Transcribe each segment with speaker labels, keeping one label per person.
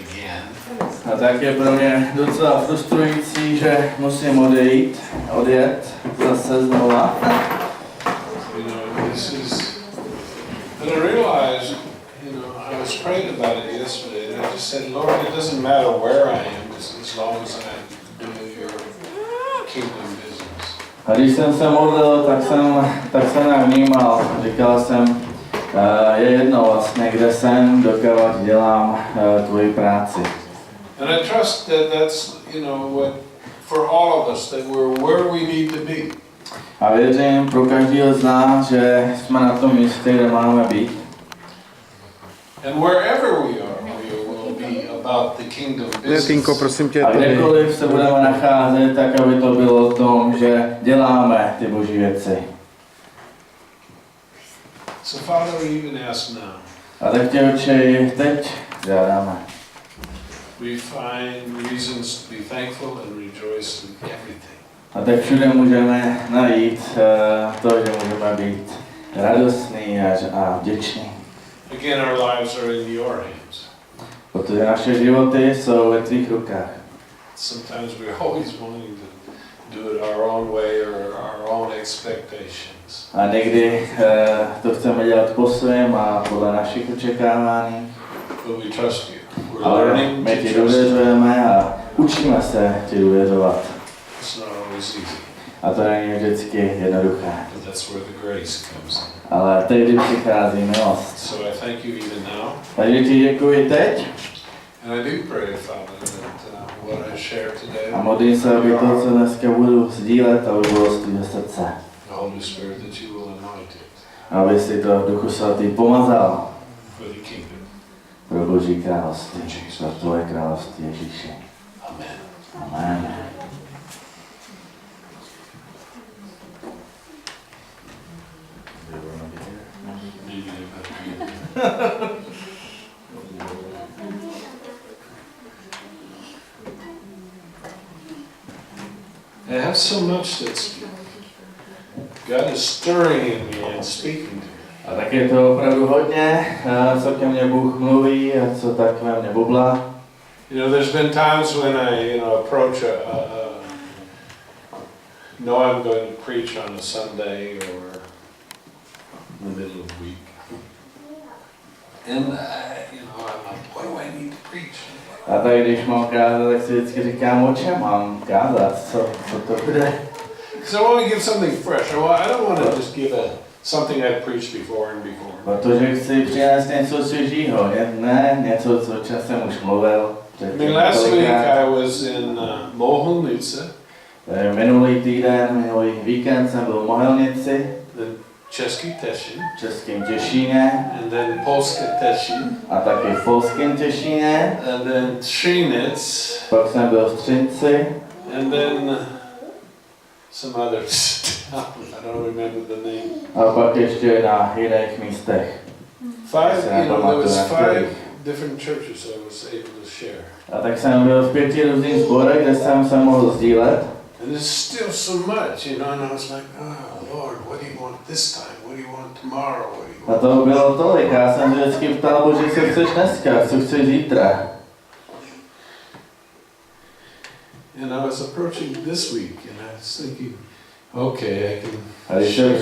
Speaker 1: again.
Speaker 2: A tak je pro mě docela frustrující, že musím odjet zase znova.
Speaker 1: You know, this is, and I realized, you know, I was praying about it yesterday, and I just said, Lord, it doesn't matter where I am, as long as I'm doing your kingdom business.
Speaker 2: A když jsem se modlil, tak jsem nějak vnímal, říkal jsem, je jedno vlastně, kde jsem, dokud dělám tvoji práci.
Speaker 1: And I trust that that's, you know, what for all of us, that we're where we need to be.
Speaker 2: A věřím pro každého z nás, že jsme na tom místě, kde máme být.
Speaker 1: And wherever we will be about the kingdom business.
Speaker 3: Tinko, prosím tě,
Speaker 2: A kdekoliv se budeme nacházet, tak aby to bylo o tom, že děláme ty boží věci.
Speaker 1: So Father, we even ask now.
Speaker 2: A tak tě, Otče, teď žádáme.
Speaker 1: We find reasons to be thankful and rejoice in everything.
Speaker 2: A tak všude můžeme najít to, že můžeme být radostní a vděční.
Speaker 1: Again, our lives are in your hands.
Speaker 2: Protože naše životy jsou ve tvých rukách.
Speaker 1: Sometimes we're always wanting to do it our own way or our own expectations.
Speaker 2: A někdy to chceme dělat po svém a podle našich očekávání.
Speaker 1: But we trust you. We're
Speaker 2: Ale
Speaker 1: learning
Speaker 2: my
Speaker 1: to
Speaker 2: ti
Speaker 1: trust you.
Speaker 2: důvěřujeme a učíme se ti důvěřovat.
Speaker 1: It's not always easy.
Speaker 2: A to není vždycky jednoduché.
Speaker 1: But that's where the grace comes in.
Speaker 2: Ale tehdy přichází milost.
Speaker 1: So I thank you even now.
Speaker 2: Takže ti děkuji teď.
Speaker 1: And I do pray, Father, that what I share today,
Speaker 2: A modlím se, aby to, co dneska budu sdílet, aby bylo z tvého srdce.
Speaker 1: the Holy Spirit, that you will anoint it
Speaker 2: Aby si to v Duchu Svatý pomazal
Speaker 1: for the kingdom.
Speaker 2: pro Boží království, pro tvoje království, Ježíši.
Speaker 1: Amen.
Speaker 2: Amen.
Speaker 1: I have so much that's God is stirring in me and speaking to me.
Speaker 2: A tak je to opravdu hodně, co ke mně Bůh mluví a co tak ve mně bublá.
Speaker 1: You know, there's been times when I, approach know I'm going to preach on a Sunday or in the middle of the week. And, I'm like, what do I need to preach?
Speaker 2: A tak když mám kázat, tak si vždycky říkám, o čem mám kázat, co to bude.
Speaker 1: Because I want to give something fresh. I don't want to just give something I've preached before and before.
Speaker 2: Protože chci přinést něco svěžího, ne něco, co časem už mluvil.
Speaker 1: Last week I was in Mohelnice.
Speaker 2: Minulý víkend jsem byl v Mohelnici.
Speaker 1: Český Těšín.
Speaker 2: V Českém Těšíně.
Speaker 1: And then Polské Těšín.
Speaker 2: A taky v Polském Těšíně.
Speaker 1: And then Třinec.
Speaker 2: Pak jsem byl v Třinci.
Speaker 1: And then some others. I don't remember the name.
Speaker 2: A pak ještě na jiných místech.
Speaker 1: There was 5 different churches I was able to share.
Speaker 2: A tak jsem byl v 5 různých sborech, kde jsem se mohl sdílet.
Speaker 1: And there's still so much, and I was like, oh Lord, what do you want this time? What do you want tomorrow? What do you want?
Speaker 2: A toho bylo tolik. Já jsem vždycky ptal, Bože, co chceš dneska, co chceš zítra.
Speaker 1: And I was approaching this week, and I was thinking, okay, I can.
Speaker 2: A když se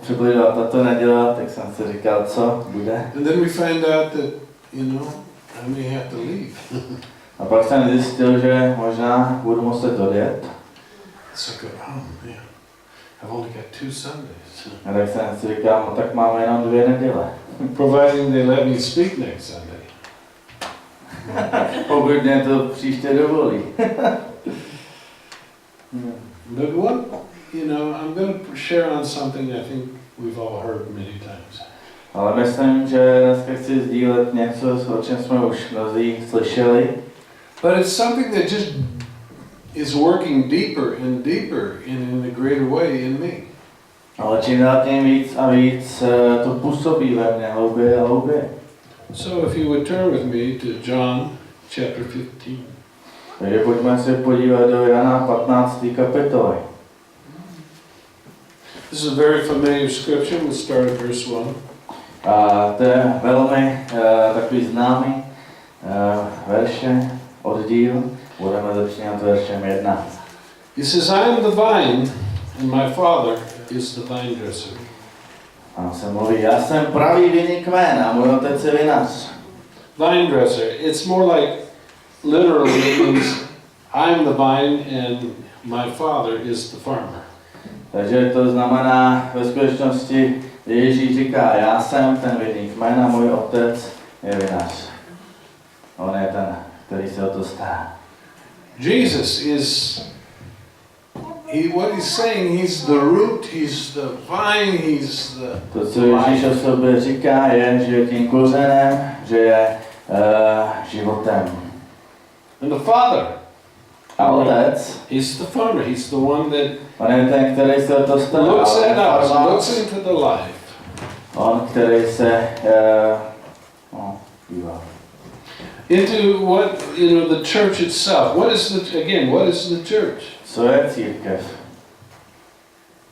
Speaker 2: přibližovala tato neděle, tak jsem si říkal, co bude.
Speaker 1: And then we find out that, I may have to leave.
Speaker 2: A pak jsem zjistil, že možná budu muset odjet.
Speaker 1: So I go, oh man, I've only got 2 Sundays.
Speaker 2: A tak jsem si říkal, no tak máme jenom 2 neděle.
Speaker 1: Providing they let me speak next Sunday.
Speaker 2: Pokud mě to příště dovolí.
Speaker 1: But what, I'm going to share on something I think we've all heard many times.
Speaker 2: Ale myslím, že dneska chci sdílet něco, o čem jsme už mnozí slyšeli.
Speaker 1: But it's something that just is working deeper and deeper in a greater way in me.
Speaker 2: Ale čím dál tím víc a víc to působí ve mně hlouběji a hlouběji.
Speaker 1: So if you would turn with me to John chapter 15.
Speaker 2: Takže pojďme se podívat do Jana 15. kapitoly.
Speaker 1: This is a very familiar scripture. We'll start at verse 1.
Speaker 2: A to je velmi takový známý verše, oddíl, budeme začínat veršem 1.
Speaker 1: He says, I am the vine, and my Father is the vine dresser.
Speaker 2: A se mluví, já jsem pravý vinný kmen a můj otec je vinař.
Speaker 1: Vine dresser, it's more like, literally, it means, I'm the vine, and my Father is the farmer.
Speaker 2: Takže to znamená, ve skutečnosti Ježíš říká, já jsem ten vinný kmen a můj otec je vinař. On je ten, který se o to stará.
Speaker 1: Jesus is, what he's saying, he's the root, he's the vine, he's the
Speaker 2: To, co Ježíš o sobě říká, je, že je tím kořenem, že je životem.
Speaker 1: And the Father,
Speaker 2: A otec,
Speaker 1: he's the farmer, he's the one that
Speaker 2: on je ten, který se o to stará.
Speaker 1: looks at us,
Speaker 2: Farmář,
Speaker 1: looks into the life.
Speaker 2: on, který se dívá.
Speaker 1: Into what, the church itself. What is the church?
Speaker 2: Co je církev?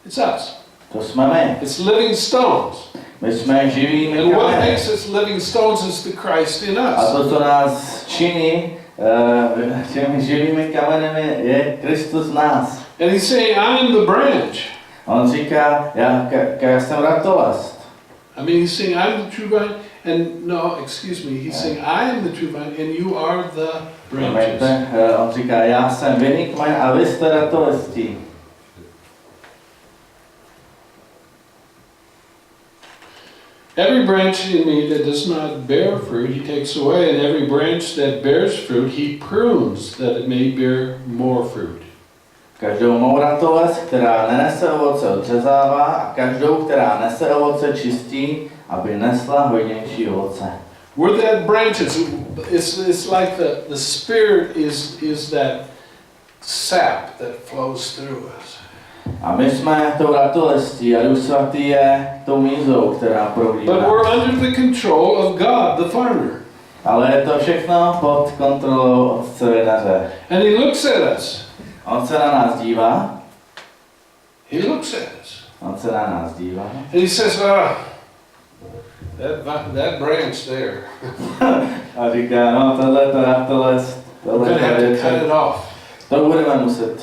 Speaker 1: It's us.
Speaker 2: To jsme my.
Speaker 1: It's living stones.
Speaker 2: My jsme živými
Speaker 1: And what
Speaker 2: kameny.
Speaker 1: makes us living stones is the Christ in
Speaker 2: A
Speaker 1: us.
Speaker 2: to, co nás činí těmi živými kamenemi, je Kristus v nás.
Speaker 1: And he's saying, I am the branch.
Speaker 2: On říká, já jsem ratolest.
Speaker 1: I mean, he's saying, I'm the true vine. And no, excuse me, he's saying, I am the true vine and you are the branches.
Speaker 2: On říká, já jsem vinný kmen a vy jste ratolestí.
Speaker 1: Every branch in me that does not bear fruit, he takes away, and every branch that bears fruit, he prunes, that it may bear more fruit.
Speaker 2: Každou mou ratolest, která nenese ovoce, odřezává a každou, která nese ovoce, čistí, aby nesla hojnější ovoce.
Speaker 1: We're that branches. It's like the Spirit is that sap that flows through us.
Speaker 2: A my jsme tou ratolestí a Duch Svatý je tou mízou, která proudí.
Speaker 1: But we're under the control of God, the farmer.
Speaker 2: Ale je to všechno pod kontrolou Otce vinaře.
Speaker 1: And he looks at us.
Speaker 2: On se na nás dívá.
Speaker 1: He looks at us.
Speaker 2: On se na nás dívá.
Speaker 1: And he says, that branch there,
Speaker 2: A říká, no tohle to ratolest,
Speaker 1: we're going to have to cut it off.
Speaker 2: to budeme muset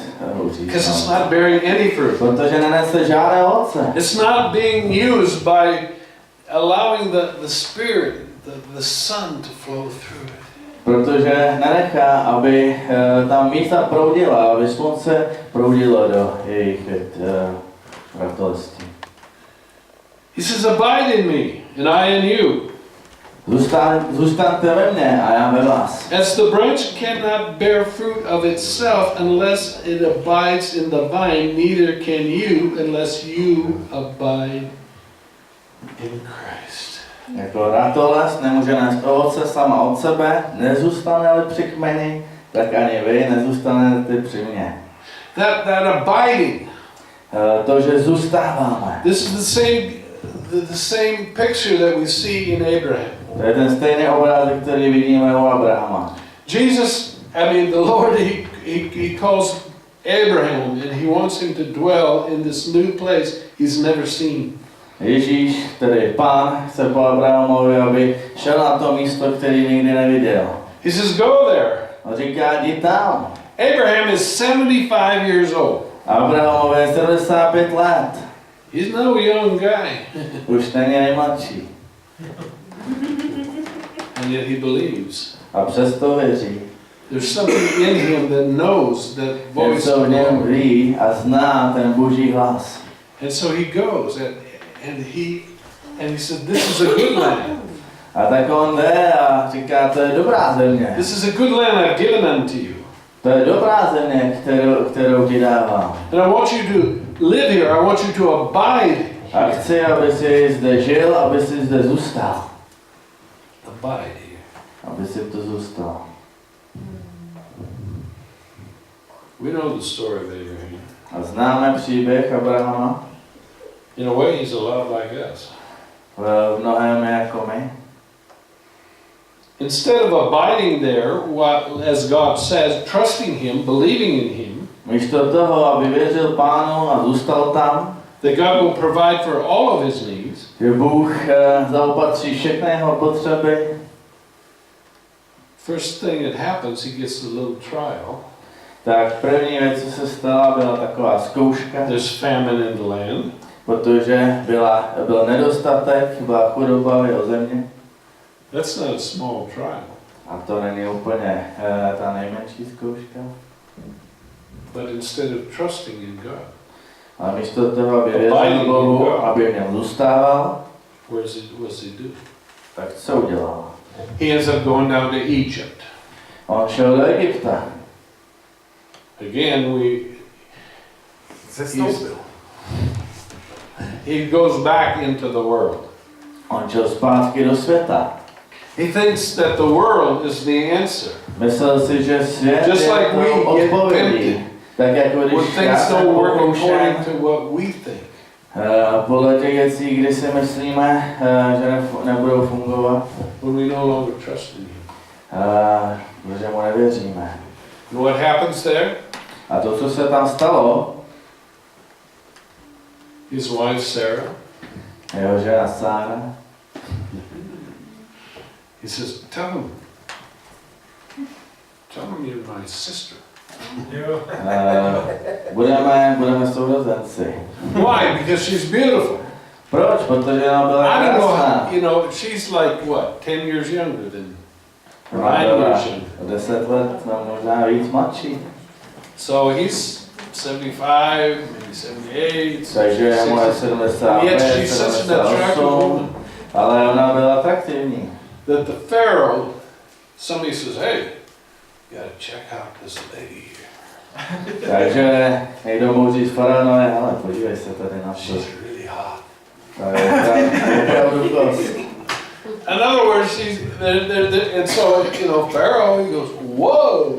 Speaker 1: Because it's
Speaker 2: uříct.
Speaker 1: not bearing any fruit.
Speaker 2: Protože nenese žádné ovoce.
Speaker 1: It's not being used by allowing the Spirit, the Son to flow through it.
Speaker 2: Protože nenechá, aby tam místa proudila, aby slunce proudilo do jejich ratolestí.
Speaker 1: He says, abide in me, and I in you.
Speaker 2: Zůstaňte ve mně a já ve vás.
Speaker 1: As the branch cannot bear fruit of itself unless it abides in the vine, neither can you unless you abide in Christ.
Speaker 2: Jako ratolest nemůže nést ovoce sama od sebe, nezůstane-li při kmeni, tak ani vy nezůstanete při mně.
Speaker 1: That abiding.
Speaker 2: To, že zůstáváme.
Speaker 1: This is the same picture that we see in Abraham.
Speaker 2: To je ten stejný obrázek, který vidíme u Abrahama.
Speaker 1: Jesus, the Lord, he calls Abraham and he wants him to dwell in this new place he's never seen.
Speaker 2: Ježíš, tedy Pán, chce po Abrahamovi, aby šel na to místo, který nikdy neviděl.
Speaker 1: He says, go there.
Speaker 2: On říká, jdi tam.
Speaker 1: Abraham is 75 years old.
Speaker 2: Abrahamovi je 75 let.
Speaker 1: He's no young guy.
Speaker 2: Už není nejmladší.
Speaker 1: And yet he believes.
Speaker 2: A přesto věří.
Speaker 1: There's something in him that knows that voice
Speaker 2: Něco
Speaker 1: of
Speaker 2: v něm
Speaker 1: God.
Speaker 2: ví a zná ten Boží hlas.
Speaker 1: And so he goes and he said, this is a good land.
Speaker 2: A tak on jde a říká, to je dobrá země.
Speaker 1: This is a good land I've given unto you.
Speaker 2: To je dobrá země, kterou ti dávám.
Speaker 1: And I want you to live here. I want you to abide.
Speaker 2: A chci, aby si zde žil, aby si zde zůstal.
Speaker 1: Abide here.
Speaker 2: Aby si to zůstal.
Speaker 1: We know the story of Abraham.
Speaker 2: A známe příběh Abrahama.
Speaker 1: In a way, he's a lot like us.
Speaker 2: V mnohém jako my.
Speaker 1: Instead of abiding there, as God says, trusting him, believing in him,
Speaker 2: Místo toho, aby věřil Pánu a zůstal tam,
Speaker 1: that God will provide for all of his needs,
Speaker 2: že Bůh zaopatří všechny jeho potřeby,
Speaker 1: first thing that happens, he gets a little trial.
Speaker 2: Tak první věc, co se stala, byla taková zkouška.
Speaker 1: There's famine in the land.
Speaker 2: Protože byl nedostatek, byla chudoba v jeho země.
Speaker 1: That's not a small trial.
Speaker 2: A to není úplně ta nejmenší zkouška.
Speaker 1: But instead of trusting in God,
Speaker 2: a místo toho, aby věřil Bohu, aby v něm zůstával,
Speaker 1: what's he do?
Speaker 2: tak co udělal?
Speaker 1: He ends up going down to Egypt.
Speaker 2: On šel do Egypta.
Speaker 1: Again, he goes back into the world.
Speaker 2: On šel zpátky do světa.
Speaker 1: He thinks that the world is the answer.
Speaker 2: Myslel si, že svět
Speaker 1: Just
Speaker 2: je
Speaker 1: like we get
Speaker 2: odpovědí. Tak jako
Speaker 1: When
Speaker 2: když já
Speaker 1: things
Speaker 2: jsem
Speaker 1: don't work
Speaker 2: pokoušen,
Speaker 1: according to what we think.
Speaker 2: podle těch věcí, kdy si myslíme, že nebudou fungovat,
Speaker 1: When we no longer trust in him.
Speaker 2: protože mu nevěříme.
Speaker 1: And what happens there?
Speaker 2: A to, co se tam stalo,
Speaker 1: His wife Sarah,
Speaker 2: jeho žena Sára,
Speaker 1: he says, tell him you're my sister.
Speaker 2: budeme sourozenci.
Speaker 1: Why? Because she's beautiful.
Speaker 2: Proč? Protože ona byla
Speaker 1: I don't know
Speaker 2: krásná.
Speaker 1: how, you know, she's like what, 10 years younger than
Speaker 2: Ona
Speaker 1: 9
Speaker 2: byla
Speaker 1: years younger.
Speaker 2: o 10 let, no, možná víc mladší.
Speaker 1: So he's 75, maybe 78.
Speaker 2: Takže je mu 75,
Speaker 1: Yet she's such an attractive
Speaker 2: 78,
Speaker 1: woman
Speaker 2: ale ona byla atraktivní.
Speaker 1: that the Pharaoh, somebody says, hey, you gotta check out this lady here.
Speaker 2: Takže někdo může říct faraonovi, ale podívej se tady na to.
Speaker 1: She's really hot.
Speaker 2: To je opravdu dost.
Speaker 1: In other words, and so, you know, Pharaoh, he goes, whoa.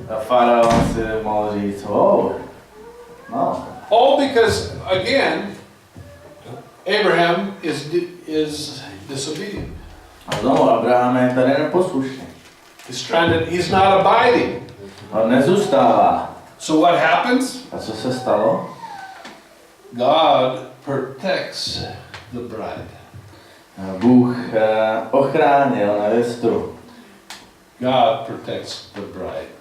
Speaker 2: A faraon si mohl říct, wow, no.
Speaker 1: All because, again, Abraham is disobedient.
Speaker 2: A znovu, Abraham je tady neposlušný.
Speaker 1: He's not abiding.
Speaker 2: On nezůstává.
Speaker 1: So what happens?
Speaker 2: A co se stalo?
Speaker 1: God protects the bride.
Speaker 2: Bůh ochránil nevěstu.
Speaker 1: God protects the bride.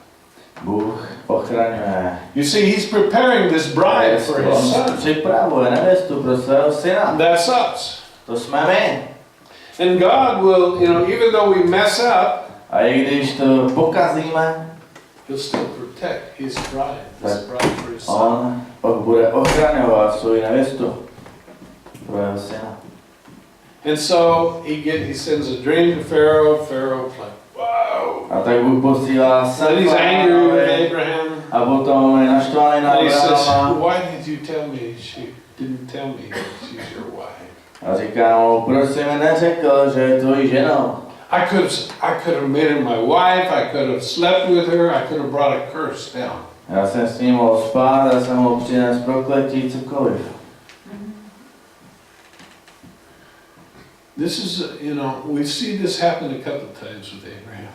Speaker 2: Bůh ochraňuje
Speaker 1: You see, he's preparing this bride for his
Speaker 2: On
Speaker 1: son.
Speaker 2: připravuje nevěstu pro svého syna.
Speaker 1: That's us.
Speaker 2: To jsme my.
Speaker 1: And God will, you know, even though we mess up,
Speaker 2: A i když to pokazíme,
Speaker 1: he'll still protect his bride, this bride for his son.
Speaker 2: on bude ochraňovat svou nevěstu pro jeho syna.
Speaker 1: And so he sends a dream to Pharaoh. Pharaoh's like, wow.
Speaker 2: A tak Bůh posílá
Speaker 1: And
Speaker 2: sen
Speaker 1: he's angry with
Speaker 2: faraonovi
Speaker 1: Abraham.
Speaker 2: a potom je naštvaný na
Speaker 1: And he says,
Speaker 2: Abrahama
Speaker 1: why did you tell me she didn't tell me that she's your wife?
Speaker 2: a říká mu, proč jsi mi neřekl, že je tvojí ženou?
Speaker 1: I could have made her my wife. I could have slept with her. I could have brought a curse down.
Speaker 2: Já jsem s ním mohl spát, já jsem mohl přinést prokletí, cokoliv.
Speaker 1: This is, you know, we see this happen a couple of times with Abraham.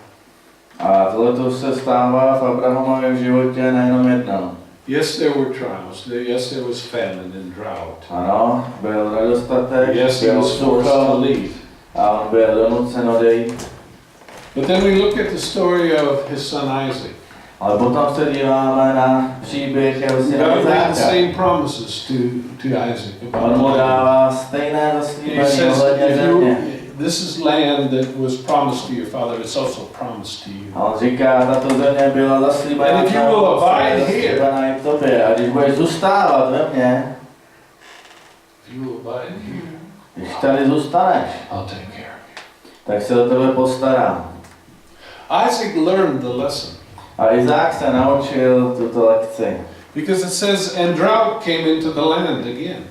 Speaker 2: A tohleto se stává v Abrahamovém životě nejenom jednou.
Speaker 1: Yes, there were trials. Yes, there was famine and drought.
Speaker 2: Ano, byl nedostatek,
Speaker 1: Yes, he
Speaker 2: byl
Speaker 1: was forced to
Speaker 2: sucho
Speaker 1: leave.
Speaker 2: a on byl donucen odejít.
Speaker 1: But then we look at the story of his son Isaac.
Speaker 2: Ale potom se díváme na příběh jeho syna
Speaker 1: God made the
Speaker 2: Izáka.
Speaker 1: same promises to Isaac
Speaker 2: On
Speaker 1: about
Speaker 2: mu
Speaker 1: land.
Speaker 2: dává stejné
Speaker 1: He
Speaker 2: zaslíbení
Speaker 1: says,
Speaker 2: ohledně země.
Speaker 1: this is land that was promised to your father. It's also promised to you.
Speaker 2: A on říká, tato země byla zaslíbená
Speaker 1: And if you will abide here,
Speaker 2: i tobě. A když budeš zůstávat ve mně,
Speaker 1: if you will abide here,
Speaker 2: když tady zůstaneš,
Speaker 1: I'll take care of
Speaker 2: tak se o tebe postarám.
Speaker 1: you. Isaac learned the lesson.
Speaker 2: A Izák se naučil tuto lekci.
Speaker 1: Because it says, and drought came into the land again.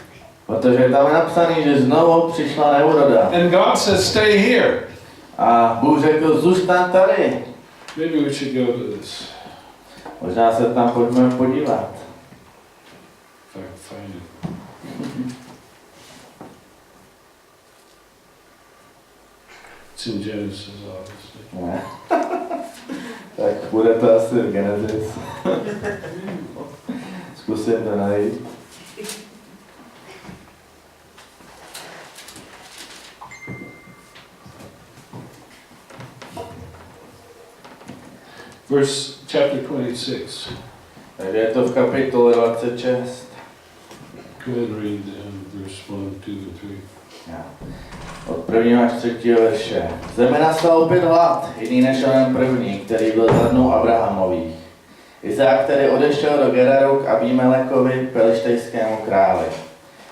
Speaker 2: Protože tam je napsaný, že znovu přišla neúroda.
Speaker 1: And God says, stay here.
Speaker 2: A Bůh řekl, zůstaň tady.
Speaker 1: Maybe we should go to this.
Speaker 2: Možná se tam pojďme podívat.
Speaker 1: If I can find it. It's in Genesis, obviously.
Speaker 2: Ne. Tak bude to asi v Genesis. Zkusím to najít.
Speaker 1: Chapter 26.
Speaker 2: Takže je to v kapitole 26.
Speaker 1: Go ahead and read verse 1, 2, and 3.
Speaker 2: Od 1. až 3. verše. Zemi nastal opět hlad, jiný než onen první, který byl za dnů Abrahamových. Izák tedy odešel do Geraru k Abimelekovi, pelištejskému králi.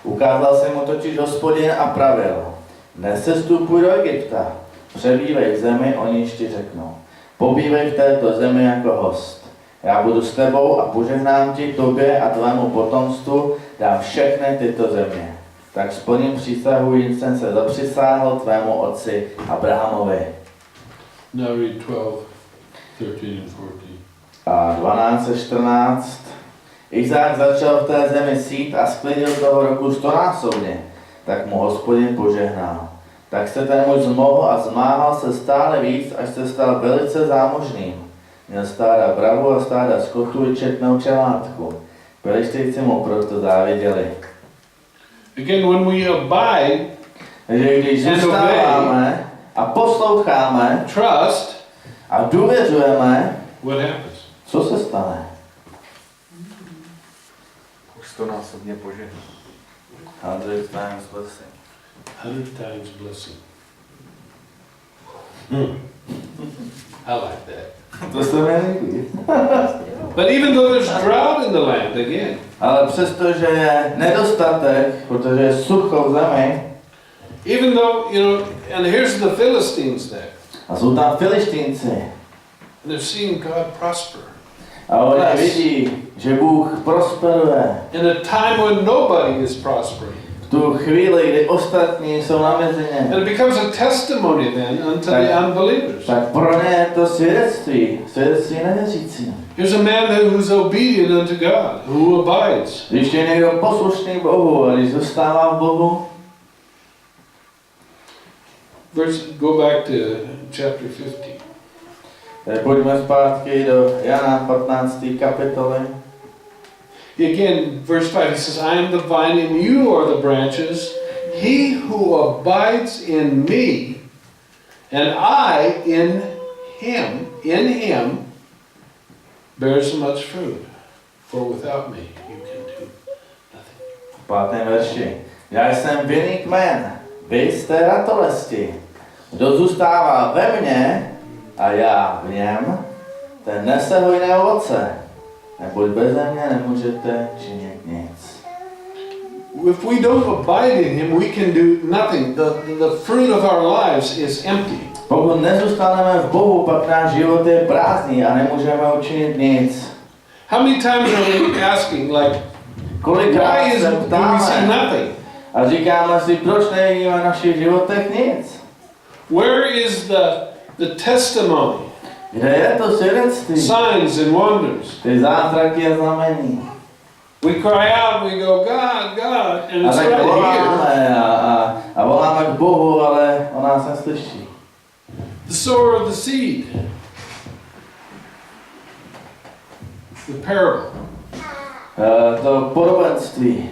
Speaker 2: Ukázal se mu totiž Hospodin a pravil: nesestupuj do Egypta, přebývej v zemi, o níž ti řeknu. Pobývej v této zemi jako host. Já budu s tebou a požehnám ti, tobě a tvému potomstvu dám všechny tyto země. Tak splním přísahu, jim jsem se zapřisáhl tvému otci Abrahamovi.
Speaker 1: Now read 12, 13 and 14.
Speaker 2: A 12 a 14. Izák začal v té zemi sít a sklidil toho roku 100násobně. Tak mu Hospodin požehnal. Tak se ten muž zmohl a zmáhal se stále víc, až se stal velice zámožným. Měl stáda bravu a stáda skotu i četnou čelátku. Pelištejci mu proto záviděli.
Speaker 1: Again, when we abide,
Speaker 2: Takže když zůstáváme a posloucháme,
Speaker 1: trust,
Speaker 2: a důvěřujeme,
Speaker 1: what happens?
Speaker 2: co se stane?
Speaker 3: Už 100násobně požehná.
Speaker 2: 100 times blessing.
Speaker 1: 100 times blessing. I like that.
Speaker 2: To se mi líbí.
Speaker 1: But even though there's drought in the land, again,
Speaker 2: Ale přestože je nedostatek, protože je sucho v zemi,
Speaker 1: even though, and here's the Philistines there,
Speaker 2: a jsou tam Filištínci,
Speaker 1: and they're seeing God prosper.
Speaker 2: a oni vidí, že Bůh prosperuje.
Speaker 1: In a time when nobody is prospering.
Speaker 2: V tu chvíli, kdy ostatní jsou na mezině,
Speaker 1: And it becomes a testimony then unto the unbelievers.
Speaker 2: tak pro ně je to svědectví nevěřící.
Speaker 1: Here's a man who's obedient unto God, who abides.
Speaker 2: Když je někdo poslušný Bohu a když zůstává v Bohu,
Speaker 1: Go back to chapter 15.
Speaker 2: tak pojďme zpátky do Jana 15. kapitoly.
Speaker 1: Again, verse 5, he says, I am the vine and you are the branches. He who abides in me and I in him bears much fruit. For without me you can do nothing.
Speaker 2: V 5. verši. Já jsem vinný kmen, vy jste ratolesti. Kdo zůstává ve mně a já v něm, ten nese hojné ovoce. Neboť beze mě nemůžete činit nic.
Speaker 1: If we don't abide in him, we can do nothing. The fruit of our lives is empty.
Speaker 2: Pokud nezůstaneme v Bohu, pak náš život je prázdný a nemůžeme učinit nic.
Speaker 1: How many times are we asking, like,
Speaker 2: Kolikrát se
Speaker 1: do we see
Speaker 2: ptáme
Speaker 1: nothing?
Speaker 2: a říkáme si, proč nevidíme v našich životech nic?
Speaker 1: Where is the testimony?
Speaker 2: Kde je to svědectví?
Speaker 1: Signs and wonders.
Speaker 2: Ty zázraky a znamení.
Speaker 1: We cry out, we go, God, God, and
Speaker 2: A
Speaker 1: it's
Speaker 2: tak
Speaker 1: right here.
Speaker 2: voláme a voláme k Bohu, ale on nás neslyší.
Speaker 1: The sower of the seed. The parable.
Speaker 2: To podobenství.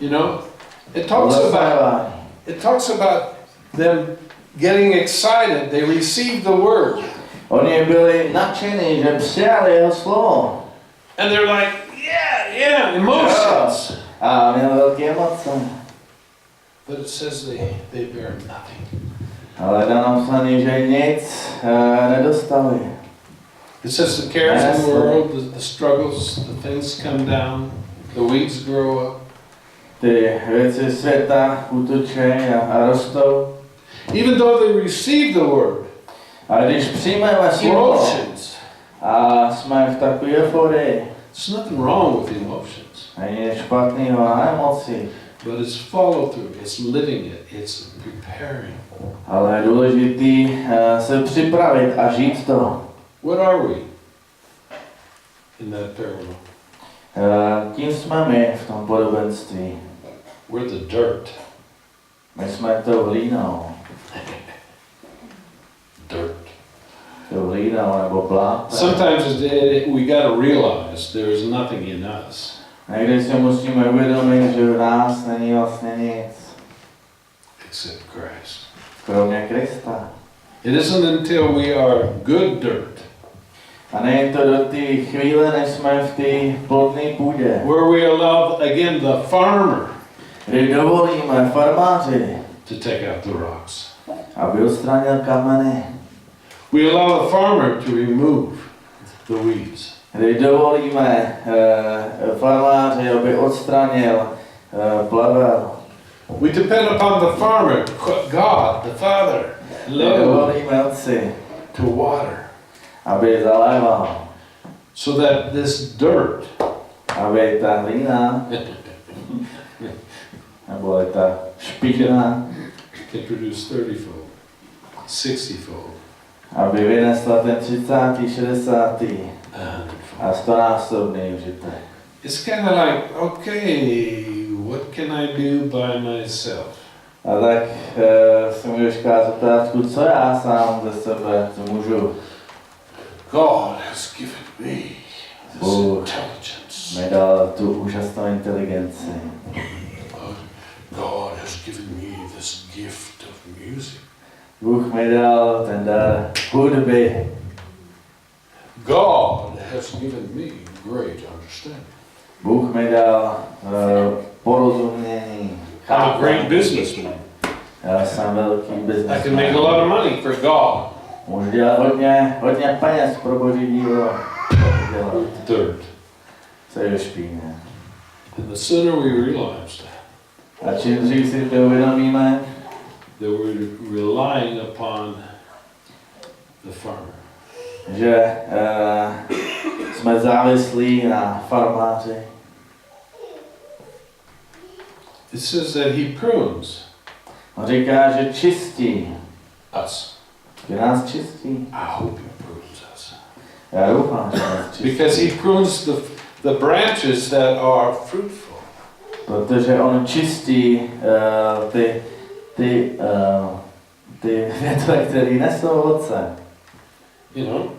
Speaker 1: It talks about them getting excited. They received the word.
Speaker 2: Oni byli nadšení, že přijali jeho slovo.
Speaker 1: And they're like, yeah, emotions.
Speaker 2: A měli velké emoce.
Speaker 1: But it says they bear nothing.
Speaker 2: Ale je napsaný, že nic nedostali.
Speaker 1: It says the cares of the world, the struggles, the things come down, the weeds grow up.
Speaker 2: Ty věci světa útočí a rostou.
Speaker 1: Even though they receive the word,
Speaker 2: A když přijmeme slovo
Speaker 1: emotions.
Speaker 2: a jsme v takové euforii,
Speaker 1: There's nothing wrong with emotions.
Speaker 2: není nic špatného na emocích.
Speaker 1: But it's follow through, it's living it, it's preparing.
Speaker 2: Ale je důležitý se připravit a žít to.
Speaker 1: What are we in that parable?
Speaker 2: Tím jsme my v tom podobenství.
Speaker 1: We're the dirt.
Speaker 2: My jsme to hlínou.
Speaker 1: Dirt.
Speaker 2: To hlínou nebo bláto.
Speaker 1: Sometimes we got to realize there is nothing in us.
Speaker 2: Někdy si musíme uvědomit, že v nás není vlastně nic.
Speaker 1: Except Christ.
Speaker 2: Kromě Krista.
Speaker 1: It isn't until we are good dirt
Speaker 2: A nejen to do té chvíle, než jsme v té plodné půdě,
Speaker 1: where we allow, again, the farmer
Speaker 2: kdy dovolíme farmáři,
Speaker 1: to take out the rocks.
Speaker 2: aby odstranil kameny,
Speaker 1: We allow the farmer to remove the weeds.
Speaker 2: kdy dovolíme farmáři, aby odstranil plevel.
Speaker 1: We depend upon the farmer, God, the Father, Lord,
Speaker 2: Dovolíme Otci,
Speaker 1: to water,
Speaker 2: aby zaléval,
Speaker 1: so that this dirt
Speaker 2: aby ta hlína, nebo ta špína,
Speaker 1: can produce 30-fold, 60-fold,
Speaker 2: aby vynesla ten 30., 60.
Speaker 1: 100-fold.
Speaker 2: a 100násobný užitek.
Speaker 1: It's kind of like, okay, what can I do by myself?
Speaker 2: A tak si můžeš klást otázku, co já sám ze sebe co můžu.
Speaker 1: God has given me this
Speaker 2: Oh.
Speaker 1: intelligence.
Speaker 2: Mi dal tu úžasnou inteligenci.
Speaker 1: God has given me this gift of music.
Speaker 2: Bůh mi dal ten dar hudby.
Speaker 1: God has given me great understanding.
Speaker 2: Bůh mi dal porozumění.
Speaker 1: I'm a great businessman.
Speaker 2: Já jsem velký
Speaker 1: I
Speaker 2: biznesmen.
Speaker 1: can make a lot of money for God.
Speaker 2: Můžu dělat hodně peněz pro Boží dílo. Dělat.
Speaker 1: With dirt.
Speaker 2: Co je špíně.
Speaker 1: And the sooner we realize that,
Speaker 2: A čím dřív si to uvědomíme,
Speaker 1: that we're relying upon the farmer.
Speaker 2: že jsme závislí na farmáři.
Speaker 1: It says that he prunes
Speaker 2: On říká, že čistí,
Speaker 1: us.
Speaker 2: že nás čistí.
Speaker 1: I hope he prunes us.
Speaker 2: Já doufám, že nás čistí.
Speaker 1: Because he prunes the branches that are fruitful.
Speaker 2: Protože on čistí ty větve, které nesou ovoce.
Speaker 1: You know?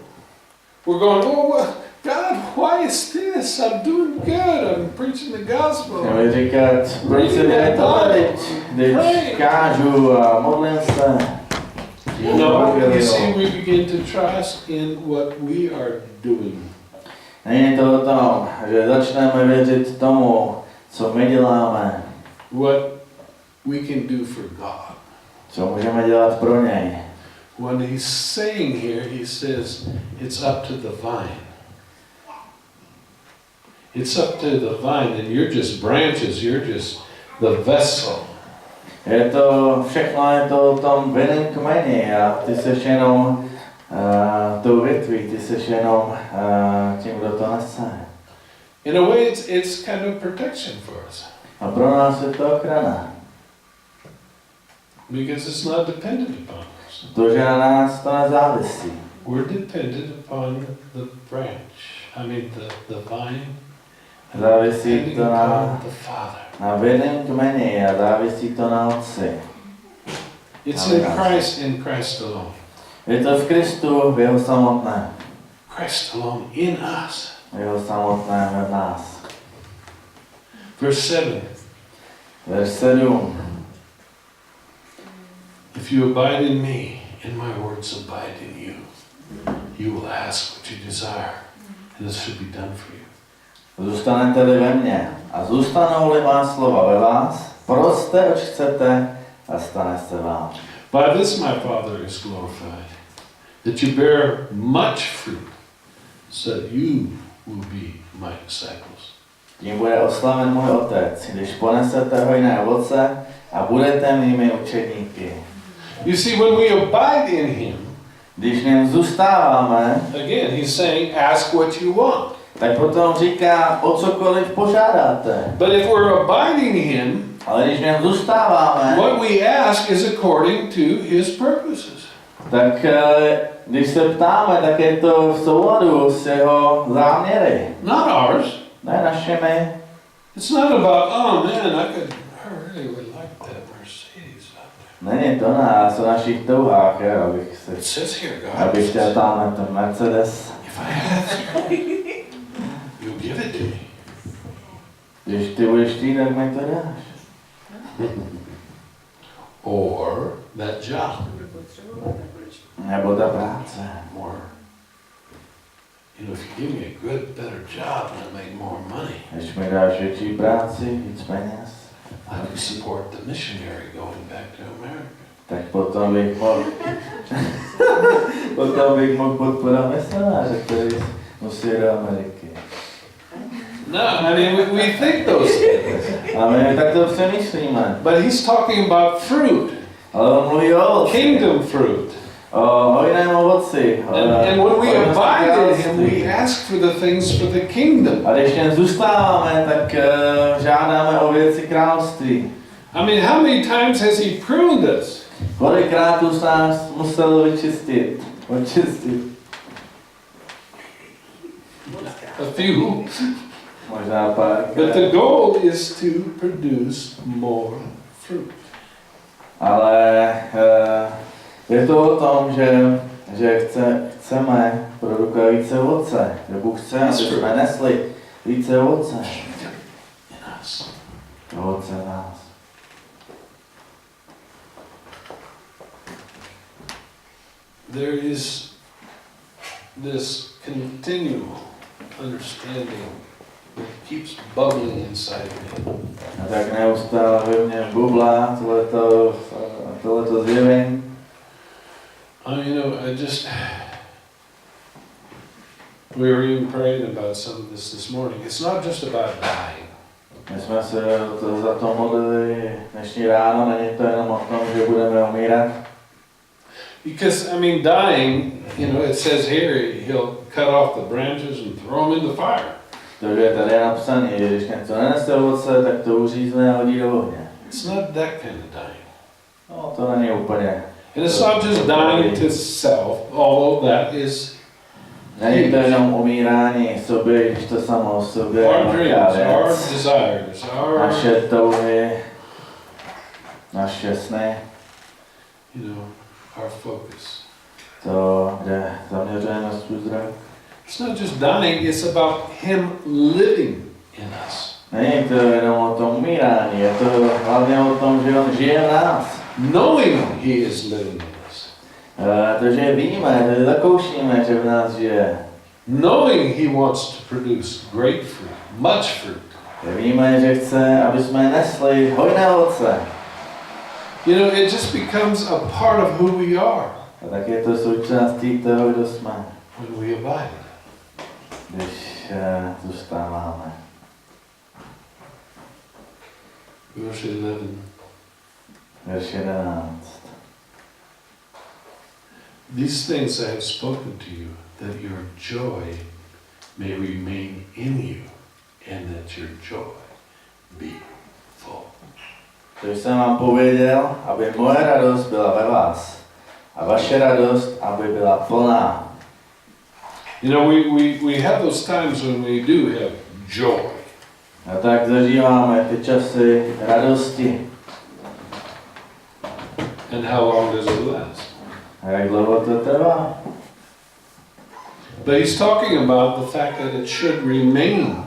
Speaker 1: We're going, oh, well, God, why is this? I'm doing good. I'm preaching the gospel.
Speaker 2: Měli říkat, proč se děje tohle, když kážu a modlím se.
Speaker 1: No, you see, we begin to trust in what we are doing.
Speaker 2: Není to o tom, že začneme věřit tomu, co my děláme,
Speaker 1: What we can do for God.
Speaker 2: co můžeme dělat pro něj.
Speaker 1: When he's saying here, he says, it's up to the vine. It's up to the vine, and you're just branches, you're just the vessel.
Speaker 2: Je to o tom vinném kmeni a ty seš jenom tou větví, ty seš jenom tím, kdo to nese.
Speaker 1: In a way, it's kind of protection for us.
Speaker 2: A pro nás je to ochrana.
Speaker 1: Because it's not dependent upon us.
Speaker 2: To, že na nás to nezávisí.
Speaker 1: We're dependent upon the branch. I mean, the vine.
Speaker 2: Závisí
Speaker 1: Depending
Speaker 2: to
Speaker 1: upon the Father.
Speaker 2: na vinném kmeni a závisí to na Otci.
Speaker 1: It's in Christ alone.
Speaker 2: Je to v Kristu, v jeho samotném.
Speaker 1: Christ alone in us.
Speaker 2: V jeho samotném v nás.
Speaker 1: Verse 7.
Speaker 2: Verš 7.
Speaker 1: If you abide in me, and my words abide in you, you will ask what you desire, and this should be done for you.
Speaker 2: Zůstanete-li ve mně a zůstanou-li má slova ve vás, proste, oč chcete a stane se vám.
Speaker 1: By this my Father is glorified, that you bear much fruit, so that you will be my disciples.
Speaker 2: Tím bude oslaven můj Otec, když ponesete hojné ovoce a budete mými učedníky.
Speaker 1: You see, when we abide in him,
Speaker 2: Když v něm zůstáváme,
Speaker 1: again, he's saying, ask what you want.
Speaker 2: tak potom říká, o cokoliv požádáte.
Speaker 1: But if we're abiding in him,
Speaker 2: Ale když v něm zůstáváme,
Speaker 1: what we ask is according to his purposes.
Speaker 2: tak když se ptáme, tak je to v souladu s jeho záměry.
Speaker 1: Not ours.
Speaker 2: Ne našimi.
Speaker 1: It's not about, oh man, I really would like that Mercedes out there.
Speaker 2: Není to nás o našich touhách,
Speaker 1: It says here, God,
Speaker 2: abych chtěl tam ten Mercedes.
Speaker 1: if I ask you, you give it to me.
Speaker 2: Když ty budeš chtít, tak mi to dáš.
Speaker 1: Or that job.
Speaker 2: Nebo ta práce.
Speaker 1: Or know, if you give me a good, better job and I make more money,
Speaker 2: Když mi dáš větší práci, víc peněz,
Speaker 1: I can support the missionary going back to America.
Speaker 2: tak potom bych mohl podporovat misionáře, který musí do Ameriky.
Speaker 1: No, I mean, we think those things.
Speaker 2: A my tak to přemýšlíme.
Speaker 1: But he's talking about fruit,
Speaker 2: Ale on mluví o ovoci.
Speaker 1: kingdom fruit.
Speaker 2: O jiném ovoci.
Speaker 1: And when we abide in him, we ask for the things for the kingdom.
Speaker 2: A když jen zůstáváme, tak žádáme o věci království.
Speaker 1: I mean, how many times has he pruned us?
Speaker 2: Kolikrát už nás musel očistit.
Speaker 1: A few.
Speaker 2: Možná pár.
Speaker 1: But the goal is to produce more fruit.
Speaker 2: Ale je to o tom, že chceme produkovat více ovoce. Že Bůh chce, aby jsme nesli více ovoce. Ovoce v nás.
Speaker 1: There is this continual understanding that keeps bubbling inside me.
Speaker 2: A tak neustále ve mně bublá tohleto zjevení.
Speaker 1: We were even praying about some of this morning. It's not just about dying.
Speaker 2: My jsme se za to modlili dnešní ráno, není to jenom o tom, že budeme umírat.
Speaker 1: Because, dying, it says here, he'll cut off the branches and throw them in the fire.
Speaker 2: Takže tady je napsané, že když něco nenese ovoce, tak to uřízne a hodí do ohně.
Speaker 1: It's not that kind of dying.
Speaker 2: No, to není úplně.
Speaker 1: And it's not just dying to self, although that is.
Speaker 2: Není to jenom umírání sobě, když to samo o sobě.
Speaker 1: Our dreams, our desires,
Speaker 2: naše touhy, naše sny.
Speaker 1: Our focus.
Speaker 2: To, kde zaměřujeme svůj zrak.
Speaker 1: It's not just dying, it's about him living in us.
Speaker 2: Není to jenom o tom umírání, je to hlavně o tom, že on žije v nás.
Speaker 1: Knowing he is living in us.
Speaker 2: Takže víme, že zakoušíme, že v nás žije.
Speaker 1: Knowing he wants to produce great fruit, much fruit.
Speaker 2: Víme, že chce, aby jsme nesli hojné ovoce.
Speaker 1: It just becomes a part of who we are.
Speaker 2: A tak je to součástí toho, kdo jsme.
Speaker 1: When we abide.
Speaker 2: Když zůstáváme.
Speaker 1: Verse 11.
Speaker 2: Verš 11.
Speaker 1: These things I have spoken to you, that your joy may remain in you, and that your joy be full.
Speaker 2: To jsem vám pověděl, aby moje radost byla ve vás a vaše radost, aby byla plná.
Speaker 1: We have those times when we do have joy.
Speaker 2: A tak zažíváme ty časy radosti.
Speaker 1: And how long does it last?
Speaker 2: A jak dlouho to trvá?
Speaker 1: But he's talking about the fact that it should remain.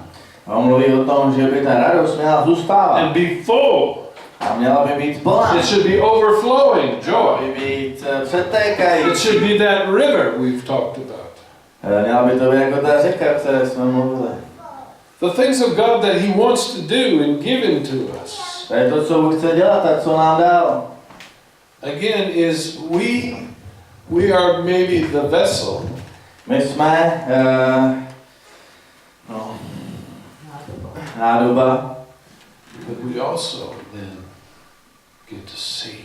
Speaker 2: A on mluví o tom, že by ta radost měla zůstávat.
Speaker 1: And be full.
Speaker 2: A měla by být plná.
Speaker 1: It should be overflowing joy.
Speaker 2: Měla by být přetékající.
Speaker 1: It should be that river we've talked about.
Speaker 2: Měla by to být jako ta řeka, o které jsme mluvili.
Speaker 1: The things of God that he wants to do and given to us.
Speaker 2: To je to, co Bůh chce dělat a co nám dal.
Speaker 1: Again, is we are maybe the vessel.
Speaker 2: My jsme nádoba.
Speaker 1: But we also then get to see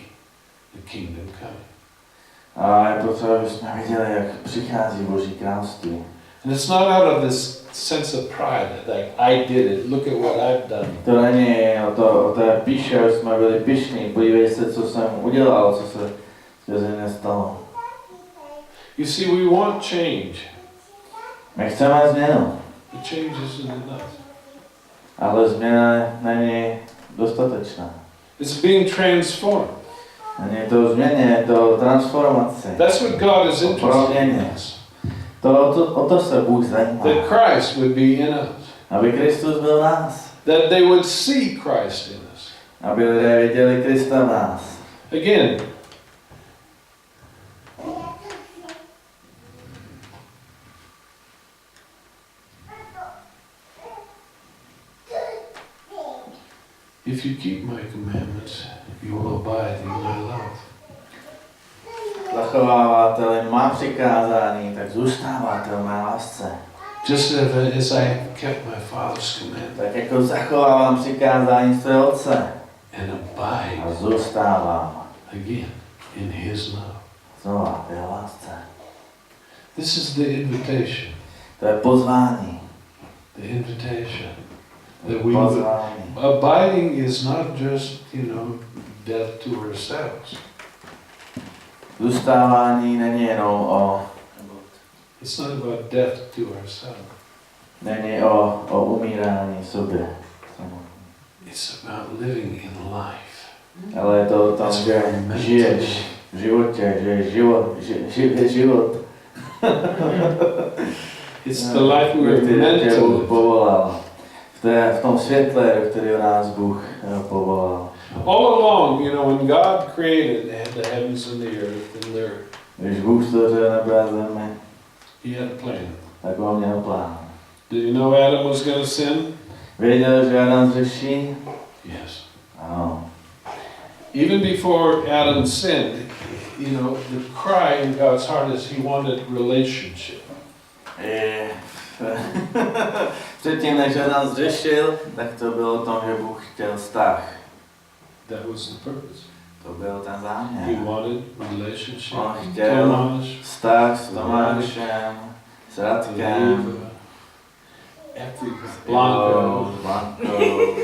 Speaker 1: the kingdom coming.
Speaker 2: A je potřeba, aby jsme viděli, jak přichází Boží království.
Speaker 1: And it's not out of this sense of pride that like I did it, look at what I've done.
Speaker 2: To není o té píše, aby jsme byli pyšní, podívej se, co jsem udělal, co se ze mě stalo.
Speaker 1: You see, we want change.
Speaker 2: My chceme změnu.
Speaker 1: The change isn't enough.
Speaker 2: Ale změna není dostatečná.
Speaker 1: It's being transformed.
Speaker 2: Není to změně, je to transformace.
Speaker 1: That's what God is interested in us.
Speaker 2: O to se Bůh zajímá.
Speaker 1: That Christ would be in us.
Speaker 2: Aby Kristus byl v nás.
Speaker 1: That they would see Christ in us.
Speaker 2: Aby lidé viděli Krista v nás.
Speaker 1: Again, if you keep my commandments, you will abide in my love.
Speaker 2: Zachováváte-li má přikázání, tak zůstáváte v mé lásce.
Speaker 1: Just as I kept my Father's commandment
Speaker 2: Tak jako zachovávám přikázání svého Otce
Speaker 1: and abide
Speaker 2: a zůstávám
Speaker 1: again in His love.
Speaker 2: znova v jeho lásce.
Speaker 1: This is the invitation.
Speaker 2: To je pozvání.
Speaker 1: The invitation that we
Speaker 2: Pozvání.
Speaker 1: abiding is not just, death to ourselves.
Speaker 2: Zůstávání není jenom
Speaker 1: It's not about death to ourselves.
Speaker 2: není o umírání sobě.
Speaker 1: It's about living in life.
Speaker 2: Ale je to o tom, že žiješ v životě, že žiješ život.
Speaker 1: It's the life we were
Speaker 2: který
Speaker 1: meant
Speaker 2: tě
Speaker 1: to
Speaker 2: Bůh
Speaker 1: live.
Speaker 2: povolal. V tom světle, do kterého nás Bůh povolal.
Speaker 1: All along, when God created the heavens and the earth and the earth,
Speaker 2: Když Bůh stvořil nebe a zemi,
Speaker 1: He had a plan.
Speaker 2: tak on měl plán.
Speaker 1: Did you know Adam was going to sin?
Speaker 2: Věděl, že Adam zřeší?
Speaker 1: Yes.
Speaker 2: Ano.
Speaker 1: Even before Adam sinned, the cry in God's heart is He wanted relationship.
Speaker 2: Předtím, než Adam zřešil, tak to bylo o tom, že Bůh chtěl vztah.
Speaker 1: That was the purpose.
Speaker 2: To byl ten
Speaker 1: He
Speaker 2: záměr.
Speaker 1: wanted relationship.
Speaker 2: On chtěl
Speaker 1: Tomáš,
Speaker 2: vztah s Tomášem, s Radkem,
Speaker 1: Blanco.
Speaker 2: Blankou.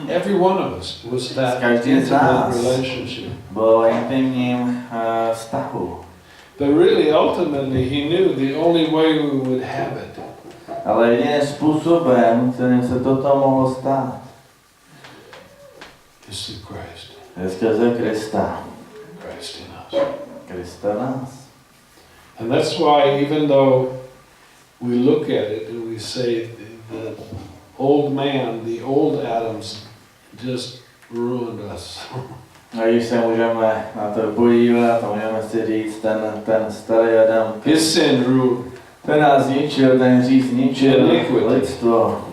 Speaker 1: Every one of us was that
Speaker 2: Každý z
Speaker 1: intimate
Speaker 2: nás
Speaker 1: relationship.
Speaker 2: byl v intimním vztahu.
Speaker 1: But really, ultimately, He knew the only way we would have it
Speaker 2: Ale jediným způsobem, kterým se toto mohlo stát,
Speaker 1: is through Christ.
Speaker 2: je skrze Krista.
Speaker 1: Christ in us.
Speaker 2: Krista nás.
Speaker 1: And that's why, even though we look at it and we say the old man, the old Adams, just ruined us.
Speaker 2: A když se můžeme na to podívat, a můžeme si říct, ten starý Adam,
Speaker 1: His sin ruined
Speaker 2: ten nás zničil, ten hřích zničil lidstvo.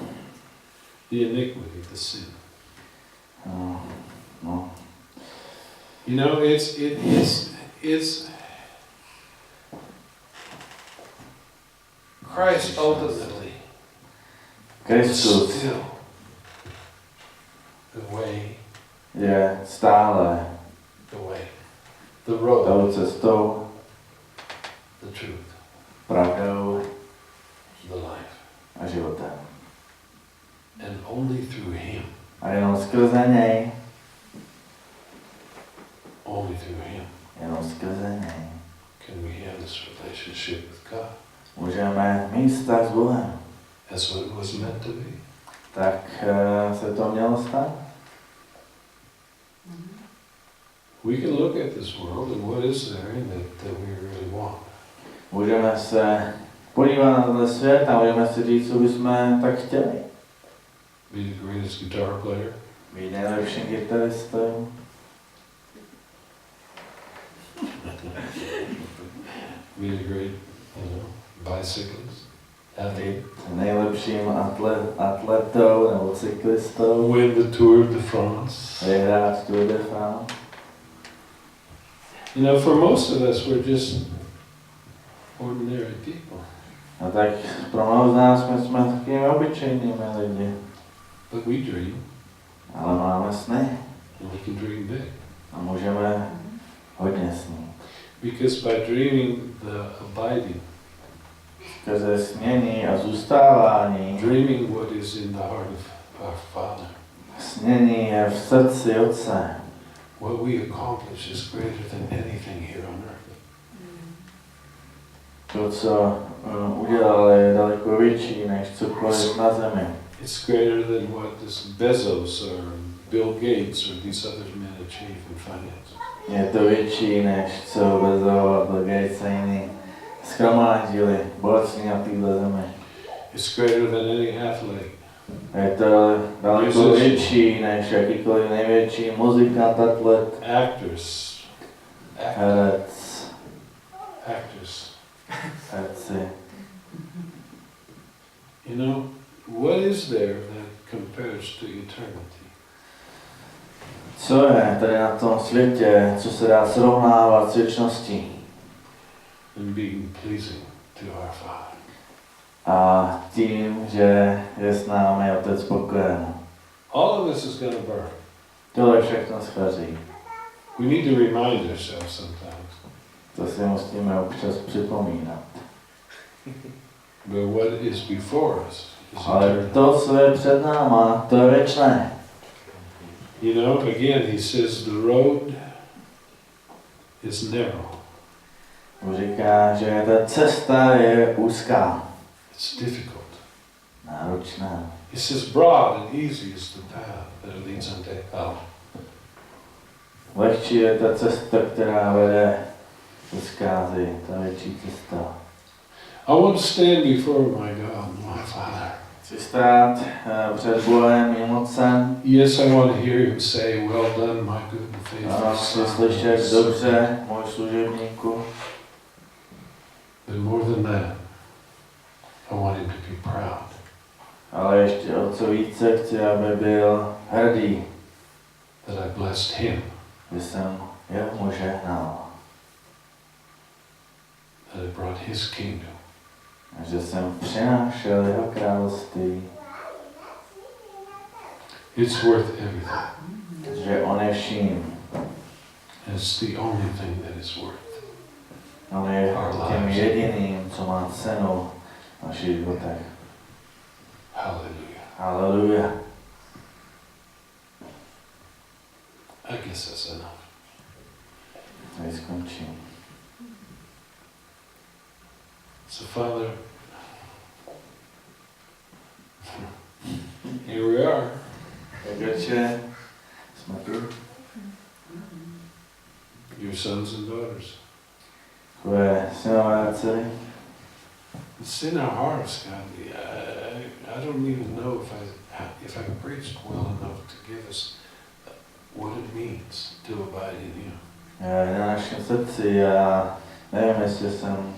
Speaker 1: the iniquity, the sin.
Speaker 2: No.
Speaker 1: It's Christ ultimately
Speaker 2: Kristus
Speaker 1: still the way,
Speaker 2: je stále
Speaker 1: the road,
Speaker 2: tou cestou,
Speaker 1: the truth,
Speaker 2: pravdou
Speaker 1: the life.
Speaker 2: a životem.
Speaker 1: And only through Him,
Speaker 2: A jenom skrze něj, jenom skrze něj,
Speaker 1: can we have this relationship with God
Speaker 2: můžeme mít vztah s Bohem.
Speaker 1: as what it was meant to be.
Speaker 2: Tak se to mělo stát.
Speaker 1: We can look at this world and what is there in it that we really want.
Speaker 2: Můžeme se podívat na tenhle svět a můžeme si říct, co bychom tak chtěli.
Speaker 1: Be the greatest guitar player,
Speaker 2: Být nejlepším kytaristou,
Speaker 1: be the great, bicyclist, athlete,
Speaker 2: nejlepším atletou nebo cyklistou,
Speaker 1: win the Tour de France.
Speaker 2: vyhrát Tour de France.
Speaker 1: For most of us, we're just ordinary people.
Speaker 2: A tak pro mnoho z nás my jsme takovými obyčejnými lidi,
Speaker 1: But we dream,
Speaker 2: ale máme sny
Speaker 1: and we can dream big.
Speaker 2: a můžeme hodně snít.
Speaker 1: Because by dreaming the abiding,
Speaker 2: Skrze snění a zůstávání,
Speaker 1: dreaming what is in the heart of our Father,
Speaker 2: snění je v srdci Otce.
Speaker 1: what we accomplish is greater than anything here on earth.
Speaker 2: To, co udělali, je daleko větší než cokoliv na zemi.
Speaker 1: It's greater than what this Bezos or Bill Gates or these other men achieve in finance.
Speaker 2: Je to větší než co Bezos, Bill Gates a jiní schromáždili bohatství na této zemi.
Speaker 1: It's greater than any athlete.
Speaker 2: Je to daleko větší než jakýkoliv největší muzikant, atlet,
Speaker 1: Actors,
Speaker 2: herec, herci.
Speaker 1: what is there that compares to eternity?
Speaker 2: Co je tady na tom světě, co se dá srovnávat s věčností?
Speaker 1: And being pleasing to our Father.
Speaker 2: A tím, že je s námi Otec spokojen.
Speaker 1: All of this is going to burn.
Speaker 2: Tohle všechno schoří.
Speaker 1: We need to remind ourselves sometimes.
Speaker 2: To si musíme občas připomínat.
Speaker 1: But what is before us is
Speaker 2: Ale
Speaker 1: eternal.
Speaker 2: to, co je před náma, to je věčné.
Speaker 1: You know, again, he says the road is narrow.
Speaker 2: On říká, že ta cesta je úzká.
Speaker 1: It's difficult.
Speaker 2: Náročná.
Speaker 1: He says broad and easy is the path that leads unto hell.
Speaker 2: Lehčí je ta cesta, která vede do zkázy, ta větší cesta.
Speaker 1: I want to stand before my God, my Father.
Speaker 2: Chci stát před Bohem, mým Otcem.
Speaker 1: Yes, I want to hear him say, well done, my good and faithful
Speaker 2: Ano, chci
Speaker 1: son.
Speaker 2: slyšet dobře, můj služebníku.
Speaker 1: But more than that, I want him to be proud.
Speaker 2: Ale ještě o co více chci, aby byl hrdý,
Speaker 1: That I blessed him.
Speaker 2: že jsem jemu žehnal.
Speaker 1: That I brought his kingdom.
Speaker 2: A že jsem přinášel jeho království.
Speaker 1: It's worth everything.
Speaker 2: Že on je vším.
Speaker 1: It's the only thing that is worth.
Speaker 2: On je tím jediným, co má cenu v našich životech.
Speaker 1: Hallelujah.
Speaker 2: Haleluja.
Speaker 1: I guess that's enough.
Speaker 2: Tady skončím.
Speaker 1: So Father, here we are.
Speaker 2: Tak Otče, jsme tu.
Speaker 1: Your sons and daughters.
Speaker 2: Tvoje synové a dcery.
Speaker 1: It's in our hearts, God. I don't even know if I preached well enough to give us what it means to abide in you.
Speaker 2: Je na našem srdci, já nevím, jestli jsem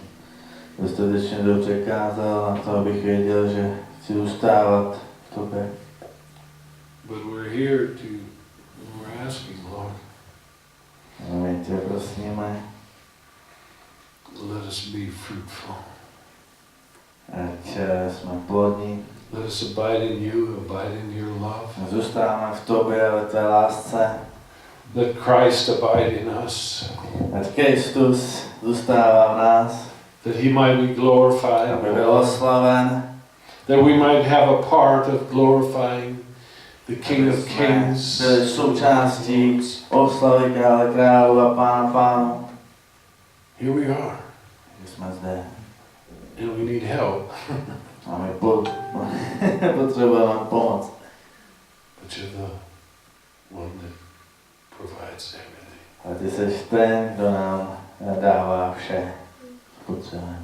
Speaker 2: dostatečně dobře kázal na to, abych věděl, že chci zůstávat v tobě.
Speaker 1: But we're here to, we're asking, Lord,
Speaker 2: A my tě prosíme,
Speaker 1: let us be fruitful.
Speaker 2: ať jsme plodní.
Speaker 1: Let us abide in you, abide in your love.
Speaker 2: Zůstáváme v tobě, ve tvé lásce.
Speaker 1: Let Christ abide in us,
Speaker 2: Ať Kristus zůstává v nás,
Speaker 1: that he might be glorified,
Speaker 2: aby byl oslaven,
Speaker 1: that we might have a part of glorifying the King of Kings,
Speaker 2: byli součástí oslavy krále králu a pána pánu.
Speaker 1: Here we are,
Speaker 2: Že jsme zde
Speaker 1: and we need help,
Speaker 2: a my potřebujeme pomoc.
Speaker 1: but you're the one that provides everything.
Speaker 2: A ty seš ten, kdo nám dává vše, co potřebujeme.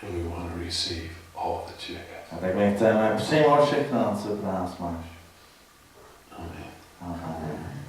Speaker 1: And we want to receive all that you have.
Speaker 2: A tak my chceme přijmout všechno, co pro nás máš.
Speaker 1: Amen.
Speaker 2: Amen.